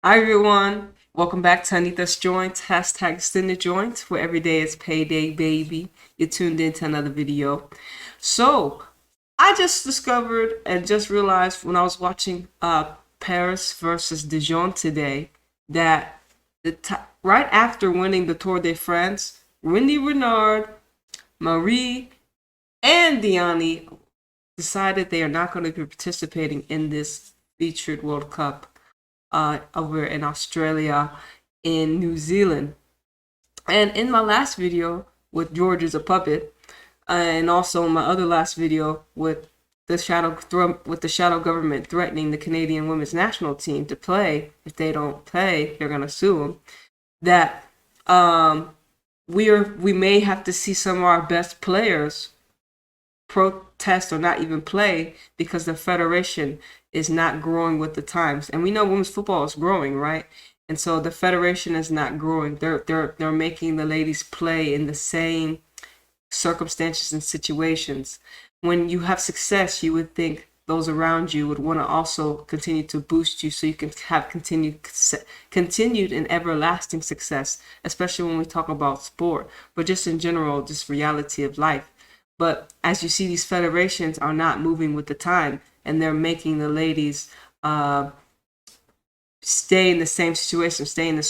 Hi everyone, welcome back to Anita's Joint, hashtag Extendajoint, where every day is payday, baby. You tuned in to another video. So, I just discovered and just realized when I was watching Paris versus Dijon today that right after winning the Tour de France, Wendy Renard, Marie, and Diani decided they are not going to be participating in this featured World Cup over in Australia, in New Zealand. And in my last video with George is a puppet, and also in my other last video with the shadow government threatening the Canadian women's national team to play. If they don't play, they're gonna sue them. That we may have to see some of our best players protest or not even play because the federation is not growing with the times. And we know women's football is growing, right? And so the federation is not growing. They're making the ladies play in the same circumstances and situations. When you have success, you would think those around you would want to also continue to boost you so you can have continued and everlasting success, especially when we talk about sport, but just in general, just reality of life. But as you see, these federations are not moving with the time, and they're making the ladies stay in the same situation, stay in the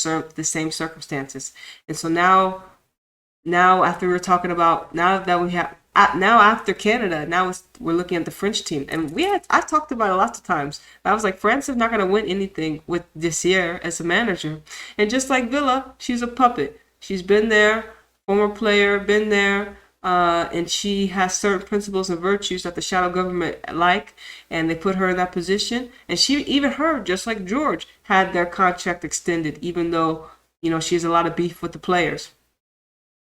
same circumstances. And so now after we're talking about now after Canada, we're looking at the French team, and I talked about it lots of times. I was like, France is not going to win anything with this year as a manager, and just like Villa, she's a puppet. She's been there, former player, been there. And she has certain principles and virtues that the shadow government like, and they put her in that position. And even her, just like George, had their contract extended, even though she has a lot of beef with the players.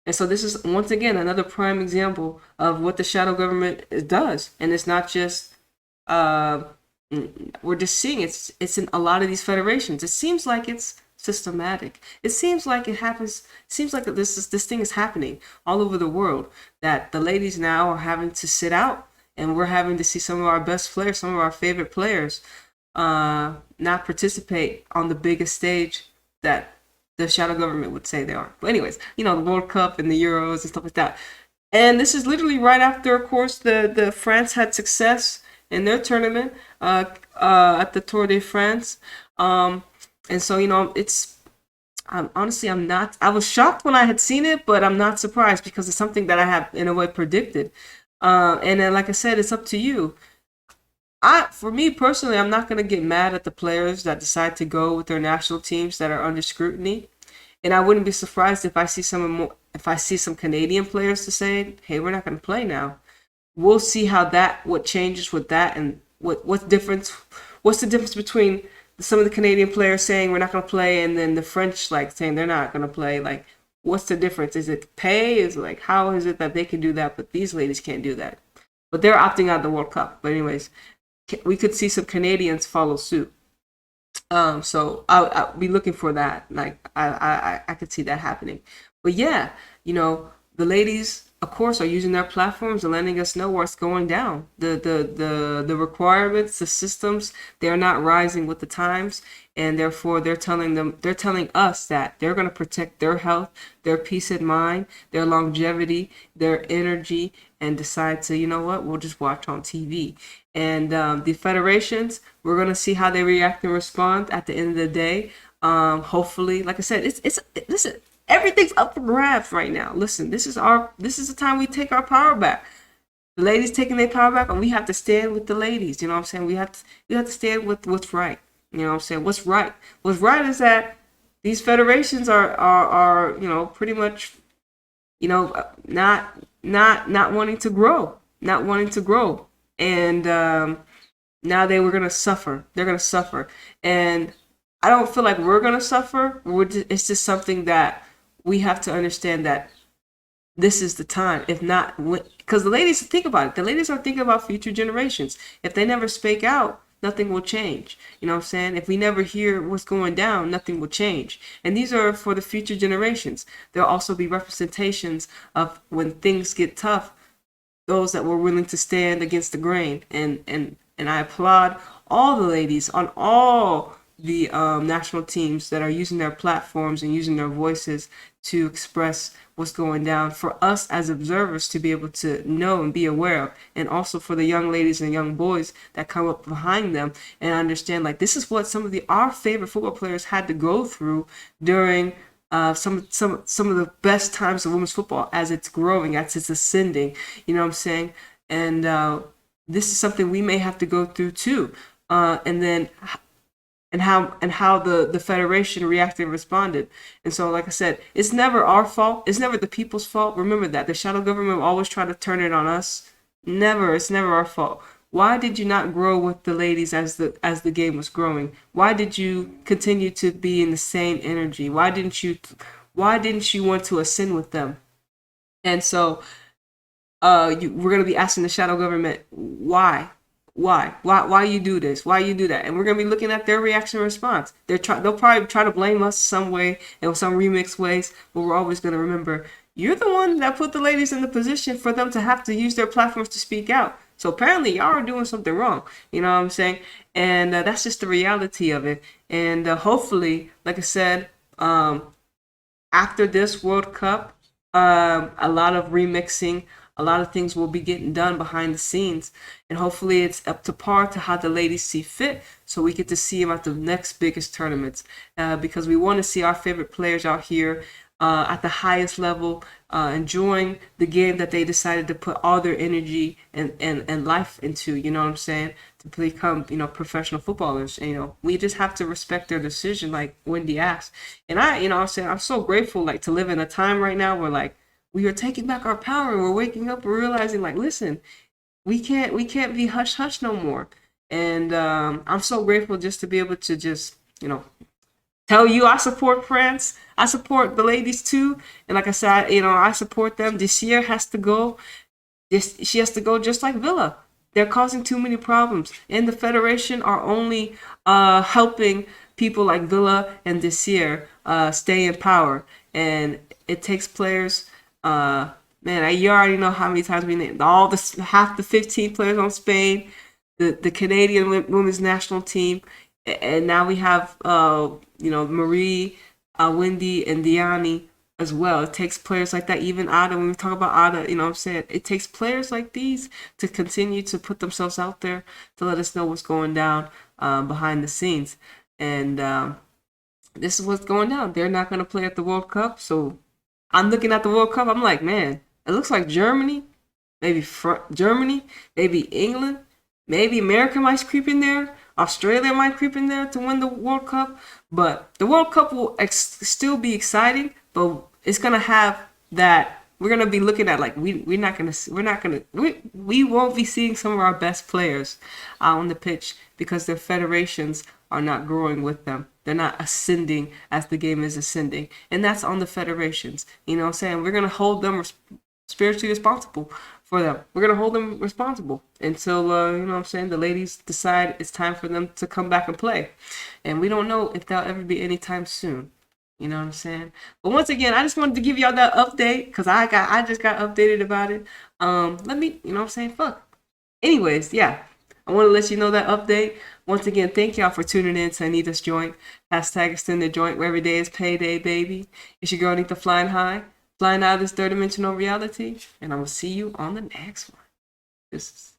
And so this is once again another prime example of what the shadow government does, and it's not just we're just seeing it's in a lot of these federations. It seems like it's systematic. It seems like it happens. It seems like this thing is happening all over the world. That the ladies now are having to sit out, and we're having to see some of our best players, some of our favorite players, not participate on the biggest stage that the shadow government would say they are. But anyways, the World Cup and the Euros and stuff like that. And this is literally right after, of course, the France had success in their tournament at the Tour de France. And so, honestly, I was shocked when I had seen it, but I'm not surprised because it's something that I have, in a way, predicted. And then, like I said, it's up to you. For me personally, I'm not going to get mad at the players that decide to go with their national teams that are under scrutiny. And I wouldn't be surprised if I see some Canadian players to say, hey, we're not going to play now. We'll see what changes with that, and what's the difference between some of the Canadian players saying we're not going to play, and then the French saying they're not going to play. What's the difference? Is it pay? How is it that they can do that, but these ladies can't do that? But they're opting out of the World Cup. But anyways, we could see some Canadians follow suit. So I'll be looking for that. I could see that happening. But yeah, the ladies, of course, are using their platforms and letting us know what's going down. The requirements, the systems, they are not rising with the times, and therefore they're telling us that they're going to protect their health, their peace of mind, their longevity, their energy, and decide to, we'll just watch on TV. And the federations, we're going to see how they react and respond at the end of the day. Hopefully, like I said, listen, everything's up for grabs right now. Listen, this is the time we take our power back. The ladies taking their power back, and we have to stand with the ladies. You know what I'm saying? We have to stand with what's right. You know what I'm saying? What's right? What's right is that these federations are pretty much not wanting to grow, and now we're gonna suffer. They're gonna suffer, and I don't feel like we're gonna suffer. It's just something that we have to understand, that this is the time. If not, because the ladies, think about it. The ladies are thinking about future generations. If they never speak out, nothing will change. You know what I'm saying? If we never hear what's going down, nothing will change. And these are for the future generations. There'll also be representations of when things get tough, those that were willing to stand against the grain. And I applaud all the ladies on all the national teams that are using their platforms and using their voices to express what's going down for us as observers to be able to know and be aware of, and also for the young ladies and young boys that come up behind them and understand like this is what some of our favorite football players had to go through during some of the best times of women's football as it's growing, as it's ascending. You know what I'm saying? And this is something we may have to go through too. And then how the federation reacted and responded. And so, like I said, it's never our fault. It's never the people's fault. Remember that the shadow government will always try to turn it on us. Never. It's never our fault. Why did you not grow with the ladies as the game was growing? Why did you continue to be in the same energy? Why didn't you want to ascend with them? And so we're going to be asking the shadow government why you do this, why you do that, and we're going to be looking at their reaction and response. They'll probably try to blame us some way and some remix ways, but we're always going to remember you're the one that put the ladies in the position for them to have to use their platforms to speak out. So apparently y'all are doing something wrong. You know what I'm saying? And that's just the reality of it. And hopefully, like I said, after this World Cup, a lot of remixing, a lot of things will be getting done behind the scenes. And hopefully it's up to par to how the ladies see fit, so we get to see them at the next biggest tournaments. Because we want to see our favorite players out here at the highest level, enjoying the game that they decided to put all their energy and life into, you know what I'm saying, to become, professional footballers. And, we just have to respect their decision, like Wendy asked. And I'm saying, I'm so grateful, like, to live in a time right now where, like, we are taking back our power. We're waking up and realizing, like, listen, we can't be hush hush no more. And I'm so grateful just to be able to just, tell you I support France. I support the ladies too. And like I said, I support them. This year has to go. She has to go just like Villa. They're causing too many problems. And the Federation are only helping people like Villa and Desir stay in power. And it takes players. You already know how many times we named half the 15 players on Spain, the Canadian women's national team. And now we have, Marie, Wendy, and Diani as well. It takes players like that. Even Ada, when we talk about Ada, what I'm saying? It takes players like these to continue to put themselves out there to let us know what's going down behind the scenes. And this is what's going down. They're not going to play at the World Cup. So I'm looking at the World Cup. I'm like, man, it looks like Germany, maybe England, maybe America might creep in there. Australia might creep in there to win the World Cup, but the World Cup will still be exciting. But it's gonna have that. We're gonna be looking at like we won't be seeing some of our best players out on the pitch because their federations are not growing with them. They're not ascending as the game is ascending, and that's on the federations. You know what I'm saying? We're gonna hold them spiritually responsible for them. We're going to hold them responsible until, the ladies decide it's time for them to come back and play. And we don't know if that'll ever be anytime soon. You know what I'm saying? But once again, I just wanted to give y'all that update because I just got updated about it. Fuck. Anyways, yeah. I want to let you know that update. Once again, thank y'all for tuning in to Anita's Joint. #Extendajoint, where every day is payday, baby. It's your girl Anita flying high. Flying out of this third dimensional reality, and I will see you on the next one. This is